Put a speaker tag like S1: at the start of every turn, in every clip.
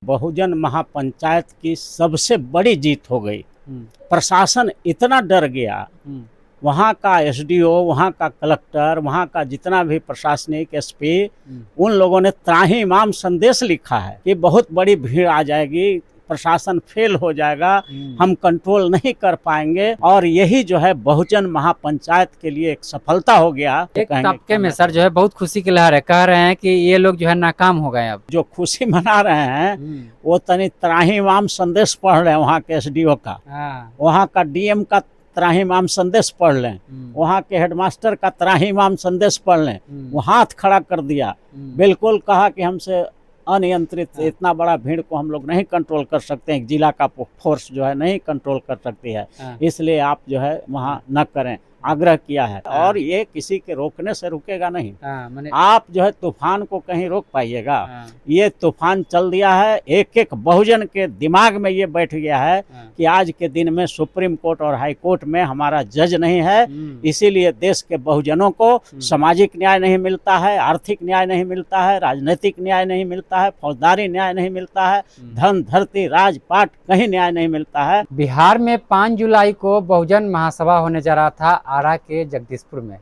S1: बहुजन महापंचायत की सबसे बड़ी जीत हो गई।
S2: हुँ,
S1: प्रशासन इतना डर गया,
S2: हुँ,
S1: वहाँ का एसडीओ, वहाँ का कलेक्टर, वहाँ का जितना भी प्रशासनिक एसपी,
S2: हुँ,
S1: उन लोगों ने त्राहिमाम संदेश लिखा है कि बहुत बड़ी भीड़ आ जाएगी, प्रशासन फेल हो जाएगा,
S2: हुँ।
S1: हम कंट्रोल नहीं कर पाएंगे। और यही जो है बहुजन महापंचायत के लिए एक सफलता हो गया।
S2: एक तबके में सर जो है बहुत खुशी की लहर है, कह रहे हैं कि ये लोग जो है नाकाम हो गए अब।
S1: जो खुशी मना रहे हैं
S2: हुँ,
S1: वो तनी त्राहिमाम संदेश पढ़ रहे हैं वहाँ के एसडीओ का,
S2: हाँ,
S1: वहाँ का डीएम का त्राहिमाम संदेश पढ़ लें,
S2: हुँ,
S1: वहाँ के हेडमास्टर का त्राहिमाम संदेश पढ़ लें।
S2: हुँ,
S1: वो हाथ खड़ा कर दिया,
S2: हुँ,
S1: बिल्कुल कहा कि हमसे अनियंत्रित
S2: हाँ।
S1: इतना बड़ा भीड़ को हम लोग नहीं कंट्रोल कर सकते हैं, जिला का फोर्स जो है नहीं कंट्रोल कर सकती है,
S2: हाँ,
S1: इसलिए आप जो है वहाँ न करें, आग्रह किया है।
S2: हाँ।
S1: और ये किसी के रोकने से रुकेगा नहीं।
S2: हाँ, माने
S1: आप जो है तूफान को कहीं रोक पाइएगा?
S2: हाँ,
S1: ये तूफान चल दिया है, एक एक बहुजन के दिमाग में ये बैठ गया है
S2: हाँ,
S1: कि आज के दिन में सुप्रीम कोर्ट और हाई कोर्ट में हमारा जज नहीं है,
S2: हुँ,
S1: इसीलिए देश के बहुजनों को सामाजिक न्याय नहीं मिलता है, आर्थिक न्याय नहीं मिलता है, राजनीतिक न्याय नहीं मिलता है, फौजदारी न्याय नहीं मिलता है, धन धरती राजपाट कहीं न्याय नहीं मिलता है।
S2: बिहार में 5 जुलाई को बहुजन महासभा होने जा रहा था आरा के जगदीशपुर में।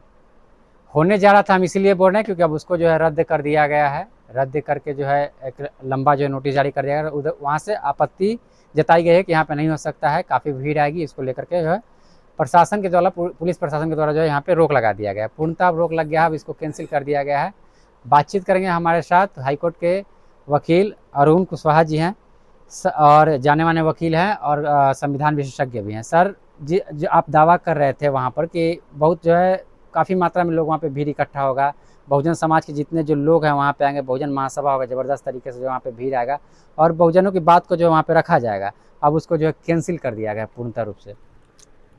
S2: होने जा रहा था हम इसीलिए बोल रहे हैं क्योंकि अब उसको जो है रद्द कर दिया गया है। रद्द करके जो है एक लंबा जो है नोटिस जारी कर दिया गया। उधर वहाँ से आपत्ति जताई गई है कि यहाँ पे नहीं हो सकता है, काफ़ी भीड़ आएगी, इसको लेकर के जो है प्रशासन के द्वारा पुलिस प्रशासन के द्वारा जो है यहाँ पे रोक लगा दिया गया है। पूर्णतः रोक लग गया है, अब इसको कैंसिल कर दिया गया है। बातचीत करेंगे हमारे साथ हाईकोर्ट के वकील अरुण कुशवाहा जी हैं और जाने माने वकील हैं और संविधान विशेषज्ञ भी हैं। सर जी, जो आप दावा कर रहे थे वहाँ पर कि बहुत जो है काफ़ी मात्रा में लोग वहाँ पे भीड़ इकट्ठा होगा, बहुजन समाज के जितने जो लोग हैं वहाँ पे आएंगे, बहुजन महासभा होगा, ज़बरदस्त तरीके से जो वहाँ पे भीड़ आएगा और बहुजनों की बात को जो वहाँ पे रखा जाएगा। अब उसको जो है कैंसिल कर दिया गया पूर्णतः रूप से।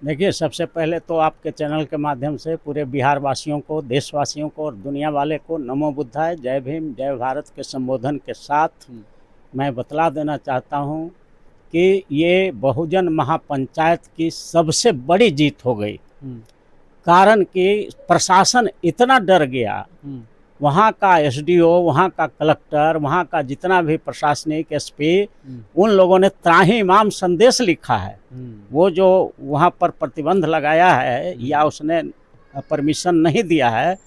S1: देखिए, सबसे पहले तो आपके चैनल के माध्यम से पूरे बिहार वासियों को, देशवासियों को और दुनिया वाले को नमो बुद्धाय, जय भीम, जय भारत के संबोधन के साथ मैं बतला देना चाहता हूँ कि ये बहुजन महापंचायत की सबसे बड़ी जीत हो गई। कारण कि प्रशासन इतना डर गया, वहाँ का एसडीओ, वहाँ का कलेक्टर, वहाँ का जितना भी प्रशासनिक एसपी, उन लोगों ने त्राहिमाम संदेश लिखा है। वो जो वहाँ पर प्रतिबंध लगाया है या उसने परमिशन नहीं दिया है,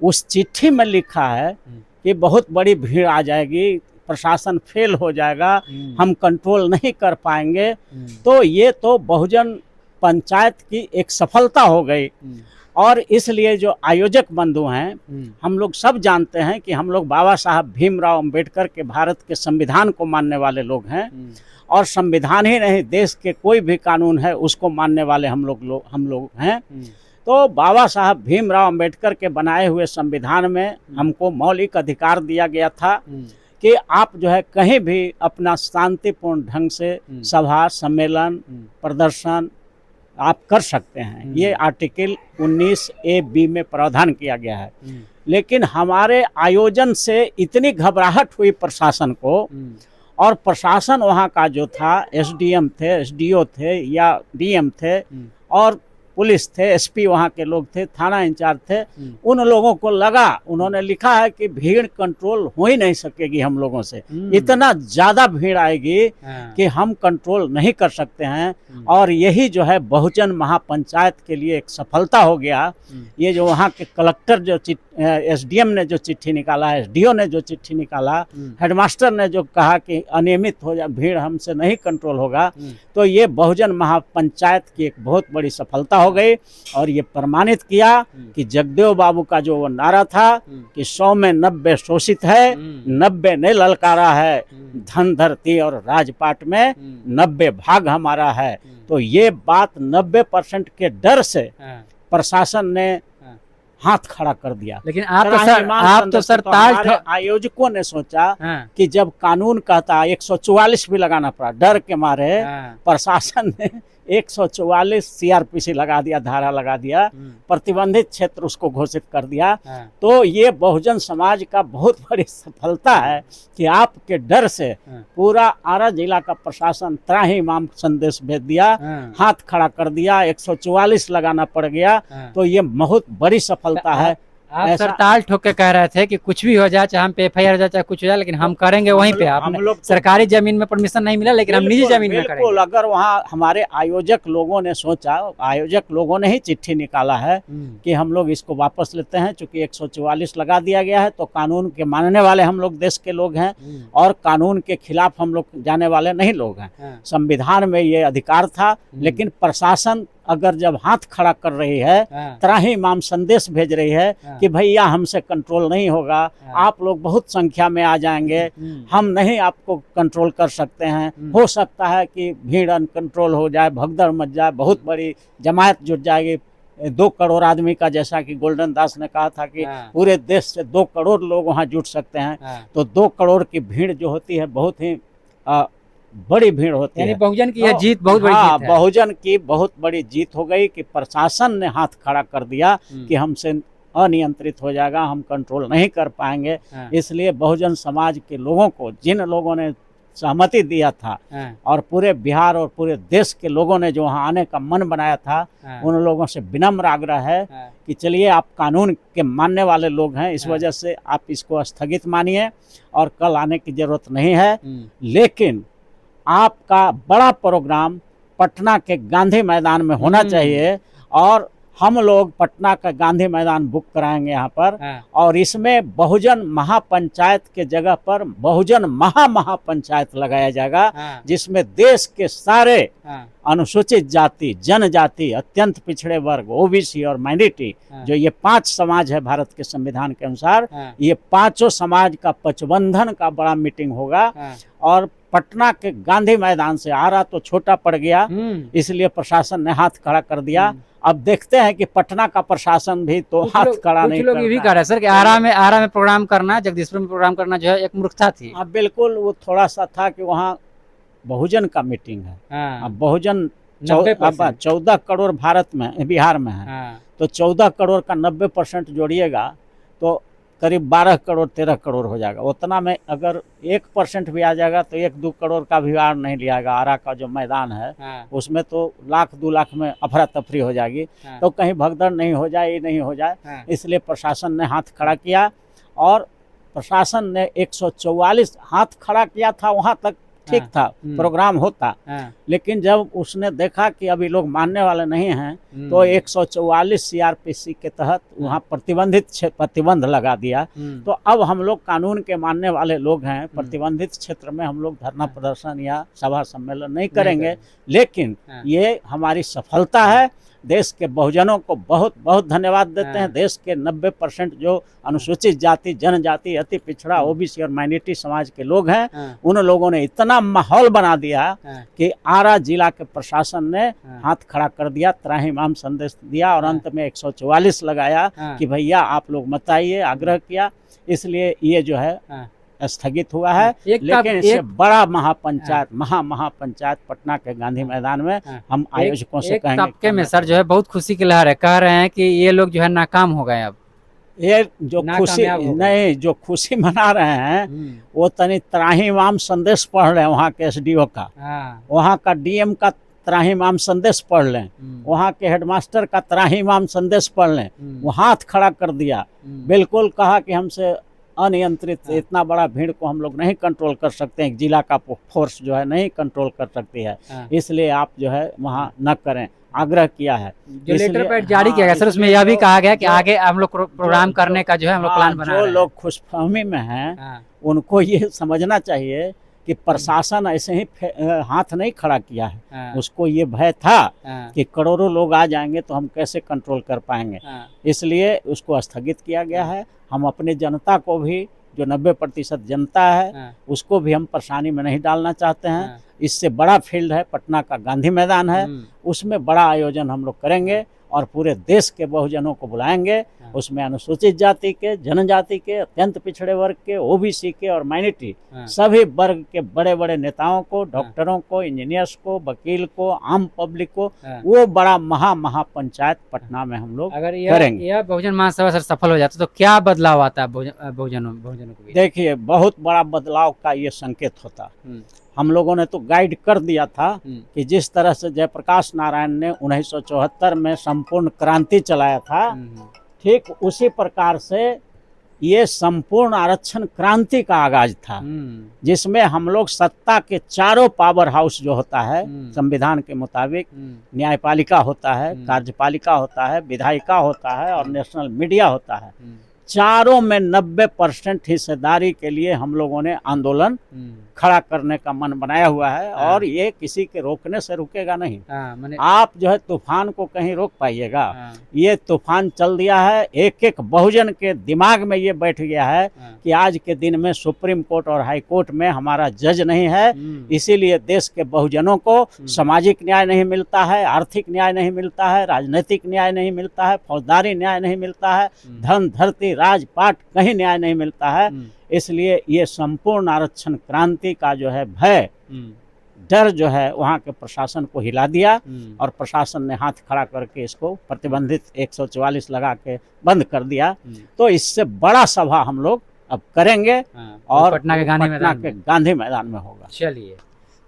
S1: उस चिट्ठी में लिखा है कि बहुत बड़ी भीड़ आ जाएगी, प्रशासन फेल हो जाएगा, हम कंट्रोल नहीं कर पाएंगे। तो ये तो बहुजन पंचायत की एक सफलता हो गई। और इसलिए जो आयोजक बंधु हैं, हम लोग सब जानते हैं कि हम लोग बाबा साहब भीमराव अंबेडकर के भारत के संविधान को मानने वाले लोग हैं और संविधान ही नहीं, देश के कोई भी कानून है उसको मानने वाले हम लोग हैं। तो बाबा साहब भीमराव अंबेडकर के बनाए हुए संविधान में हमको मौलिक अधिकार दिया गया था कि आप जो है कहीं भी अपना शांतिपूर्ण ढंग से सभा, सम्मेलन, प्रदर्शन आप कर सकते हैं। ये आर्टिकल 19A(b) में प्रावधान किया गया है। लेकिन हमारे आयोजन से इतनी घबराहट हुई प्रशासन को, और प्रशासन वहाँ का जो था, एसडीएम थे, एसडीओ थे या डीएम थे और पुलिस थे, एसपी वहाँ के लोग थे, थाना इंचार्ज थे, उन लोगों को लगा, उन्होंने लिखा है कि भीड़ कंट्रोल हो ही नहीं सकेगी हम लोगों से, इतना ज़्यादा भीड़ आएगी कि हम कंट्रोल नहीं कर सकते हैं। और यही जो है बहुजन महापंचायत के लिए एक सफलता हो गया। ये जो वहाँ के कलेक्टर जो एसडीएम ने जो चिट्ठी निकाला, एसडीओ ने जो चिट्ठी निकाला, हेडमास्टर ने जो कहा कि अनियमित हो जाए, भीड़ हमसे नहीं कंट्रोल होगा, तो ये बहुजन महापंचायत की एक बहुत बड़ी सफलता हो गई। और ये प्रमाणित किया कि जगदेव बाबू का जो वो नारा था कि 100 में 90 शोषित है, 90 ने ललकारा है, धन धरती और राजपाट में 90 भाग हमारा है। तो ये बात 90% के डर से प्रशासन ने हाथ खड़ा कर दिया।
S2: लेकिन आप तो सर
S1: आयोजकों ने सोचा कि जब कानून कहता 144 भी लगाना पड़ा, डर के मारे प्रशासन ने 144 सीआरपीसी लगा दिया, धारा लगा दिया, प्रतिबंधित क्षेत्र उसको घोषित कर दिया। तो ये बहुजन समाज का बहुत बड़ी सफलता है कि आपके डर से पूरा आरा जिला का प्रशासन त्राहिमाम संदेश भेज दिया, हाथ खड़ा कर दिया, 144 लगाना पड़ गया। तो ये बहुत बड़ी सफलता है।
S2: आप
S1: ऐसा
S2: सर ताल ठोक के कह रहे थे कि कुछ भी हो जाए, चाहे हम पे एफआईआर हो जाए, चाहे कुछ हो जाए, लेकिन हम करेंगे वहीं पे।
S1: हम
S2: आपने
S1: लोग तो
S2: सरकारी जमीन में परमिशन नहीं मिला, लेकिन हम निजी
S1: बिल्कुल
S2: जमीन में
S1: बिल्कुल,
S2: करेंगे।
S1: अगर वहाँ हमारे आयोजक लोगों ने सोचा, आयोजक लोगों ने ही चिट्ठी निकाला है कि हम लोग इसको वापस लेते हैं, चूंकि 144 लगा दिया गया है, तो कानून के मानने वाले हम लोग देश के लोग हैं और कानून के खिलाफ हम लोग जाने वाले नहीं लोग हैं। संविधान में ये अधिकार था, लेकिन प्रशासन अगर जब हाथ खड़ा कर रही है, त्राहिमाम संदेश भेज रही है कि भैया हमसे कंट्रोल नहीं होगा, आप लोग बहुत संख्या में आ जाएंगे, हम नहीं आपको कंट्रोल कर सकते हैं, हो सकता है कि भीड़ अनकंट्रोल हो जाए, भगदड़ मच जाए, बहुत बड़ी जमायत जुट जाएगी 2 करोड़ आदमी का, जैसा कि गोल्डन दास ने कहा था कि पूरे देश से 2 करोड़ लोग वहाँ जुट सकते हैं। तो 2 करोड़ की भीड़ जो होती है बहुत ही बड़ी भीड़ होती है।
S2: बहुजन की यह जीत बहुत बड़ी
S1: हाँ,
S2: जीत है।
S1: बहुजन की बहुत बड़ी जीत हो गई कि प्रशासन ने हाथ खड़ा कर दिया कि हमसे अनियंत्रित हो जाएगा, हम कंट्रोल नहीं कर पाएंगे। इसलिए बहुजन समाज के लोगों को, जिन लोगों ने सहमति दिया था और पूरे बिहार और पूरे देश के लोगों ने जो वहाँ आने का मन बनाया था, उन लोगों से विनम्र आग्रह है कि चलिए, आप कानून के मानने वाले लोग हैं, इस वजह से आप इसको स्थगित मानिए और कल आने की जरूरत नहीं है। लेकिन आपका बड़ा प्रोग्राम पटना के गांधी मैदान में होना चाहिए और हम लोग पटना का गांधी मैदान बुक कराएंगे यहाँ पर। और इसमें बहुजन महापंचायत के जगह पर बहुजन महापंचायत लगाया जाएगा, जिसमें देश के सारे अनुसूचित जाति, जनजाति, अत्यंत पिछड़े वर्ग, ओबीसी और माइनॉरिटी, जो ये 5 समाज है भारत के संविधान के अनुसार, ये 5 समाज का पचबंधन का बड़ा मीटिंग होगा। और पटना के गांधी मैदान से आ रहा तो छोटा पड़ गया, इसलिए प्रशासन ने हाथ खड़ा कर दिया। अब देखते हैं कि पटना का प्रशासन भी तो हाथ खड़ा नहीं करता।
S2: कुछ लोग ये भी कह रहे हैं सर कि आरा में प्रोग्राम करना, जगदीशपुर में प्रोग्राम करना जो है एक मूर्खता थी।
S1: हाँ बिल्कुल, वो थोड़ा सा था कि वहाँ बहुजन का मीटिंग है। अब बहुजन 14 करोड़ भारत में, बिहार में है, तो 14 करोड़ का 90% जोड़िएगा तो करीब 12 करोड़ 13 करोड़ हो जाएगा। उतना में अगर 1% भी आ जाएगा तो 1-2 करोड़ का भी भार नहीं लिया जाएगा। आरा का जो मैदान है उसमें तो 1-2 लाख में अफरा तफरी हो जाएगी, तो कहीं भगदड़ नहीं हो जाए, ये नहीं हो जाए, इसलिए प्रशासन ने हाथ खड़ा किया। और प्रशासन ने 144 हाथ खड़ा किया था, वहाँ तक ठीक था, प्रोग्राम होता। लेकिन जब उसने देखा कि अभी लोग मानने वाले नहीं हैं, तो 144 सीआरपीसी के तहत वहाँ प्रतिबंध लगा दिया। तो अब हम लोग कानून के मानने वाले लोग हैं, प्रतिबंधित क्षेत्र में हम लोग धरना प्रदर्शन या सभा सम्मेलन नहीं करेंगे। लेकिन ये हमारी सफलता है। देश के बहुजनों को बहुत बहुत धन्यवाद देते हैं। देश के 90% जो अनुसूचित जाति, जनजाति, अति पिछड़ा, ओबीसी और माइनॉरिटी समाज के लोग हैं, उन लोगों ने इतना माहौल बना दिया कि आरा जिला के प्रशासन ने हाथ खड़ा कर दिया, त्राहिमाम संदेश दिया और अंत में 144 लगाया कि भैया आप लोग मत आइए, आग्रह किया। इसलिए ये जो है स्थगित हुआ है। लेकिन इससे बड़ा महापंचायत पटना के गांधी मैदान में हम आयोजकों से कहेंगे।
S2: तबके में सर जो है बहुत खुशी की लहर है, कह रहे हैं कि ये लोग जो है नाकाम हो गए। अब
S1: ये जो खुशी नहीं, जो खुशी मना रहे हैं वो तनी त्राहिमाम संदेश पढ़ रहे हैं वहाँ के एसडीओ का, वहाँ का डीएम का त्राहिमाम संदेश पढ़ लें, वहाँ के हेडमास्टर का त्राहिमाम संदेश पढ़ लें। वो हाथ खड़ा कर दिया, बिल्कुल कहा कि हमसे अनियंत्रित इतना बड़ा भीड़ को हम लोग नहीं कंट्रोल कर सकते हैं, जिला का फोर्स जो है नहीं कंट्रोल कर सकती है, इसलिए आप जो है वहाँ न करें, आग्रह किया है।
S2: जो लेटर पैड जारी किया गया सर, उसमें यह भी कहा गया कि आगे हम लोग प्रोग्राम करने का जो है हम लोग प्लान बना रहे हैं।
S1: जो लोग खुशफहमी में हैं उनको ये समझना चाहिए कि प्रशासन ऐसे ही हाथ नहीं खड़ा किया है। उसको ये भय था कि करोड़ों लोग आ जाएंगे तो हम कैसे कंट्रोल कर पाएंगे, इसलिए उसको स्थगित किया गया है। हम अपनी जनता को भी, जो 90% जनता है, उसको भी हम परेशानी में नहीं डालना चाहते हैं। इससे बड़ा फील्ड है, पटना का गांधी मैदान है, उसमें बड़ा आयोजन हम लोग करेंगे और पूरे देश के बहुजनों को बुलाएंगे। उसमें अनुसूचित जाति के, जनजाति के, अत्यंत पिछड़े वर्ग के, ओबीसी के और माइनॉरिटी सभी वर्ग के बड़े बड़े नेताओं को, डॉक्टरों को, इंजीनियर्स को, वकील को, आम पब्लिक को, वो बड़ा महापंचायत पटना में हम लोग करेंगे।
S2: यह बहुजन महासभा सर सफल हो जाता तो क्या बदलाव आता है बहुजनों को?
S1: देखिए, बहुत बड़ा बदलाव का ये संकेत होता। हम लोगों ने तो गाइड कर दिया था कि जिस तरह से जयप्रकाश नारायण ने 1974 में संपूर्ण क्रांति चलाया था, ठीक उसी प्रकार से ये संपूर्ण आरक्षण क्रांति का आगाज था, जिसमें हम लोग सत्ता के चारों पावर हाउस जो होता है संविधान के मुताबिक, न्यायपालिका होता है, कार्यपालिका होता है, विधायिका होता है और नेशनल मीडिया होता है, चारों में 90% हिस्सेदारी के लिए हम लोगों ने आंदोलन खड़ा करने का मन बनाया हुआ है। और ये किसी के रोकने से रुकेगा नहीं। आप जो है तूफान को कहीं रोक पाइएगा? ये तूफान चल दिया है, एक एक बहुजन के दिमाग में ये बैठ गया है कि आज के दिन में सुप्रीम कोर्ट और हाई कोर्ट में हमारा जज नहीं है, इसीलिए देश के बहुजनों को सामाजिक न्याय नहीं मिलता है, आर्थिक न्याय नहीं मिलता है, राजनीतिक न्याय नहीं मिलता है, फौजदारी न्याय नहीं मिलता है, धन धरती राजपाट कहीं न्याय नहीं मिलता है। इसलिए ये संपूर्ण आरक्षण क्रांति का जो है भय, डर जो है वहाँ के प्रशासन को हिला दिया और प्रशासन ने हाथ खड़ा करके इसको प्रतिबंधित 144 लगा के बंद कर दिया। तो इससे बड़ा सभा हम लोग अब करेंगे और
S2: पटना के
S1: गांधी मैदान में होगा।
S2: चलिए,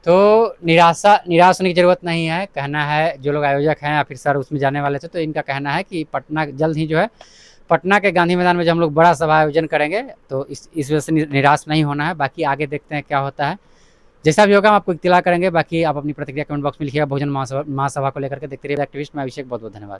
S2: तो निराश होने की जरूरत नहीं है। कहना है जो लोग आयोजक हैं या फिर सर उसमें जाने वाले थे, तो इनका कहना है कि पटना जल्द ही जो है पटना के गांधी मैदान में जब हम लोग बड़ा सभा आयोजन करेंगे तो इस वजह से निराश नहीं होना है। बाकी आगे देखते हैं क्या होता है, जैसा भी होगा हम आपको इत्तला करेंगे। बाकी आप अपनी प्रतिक्रिया कमेंट बॉक्स में लिखिएगा बहुजन महासभा को लेकर के। देखते रहिए एक्टिविस्ट। मैं अभिषेक, बहुत बहुत धन्यवाद।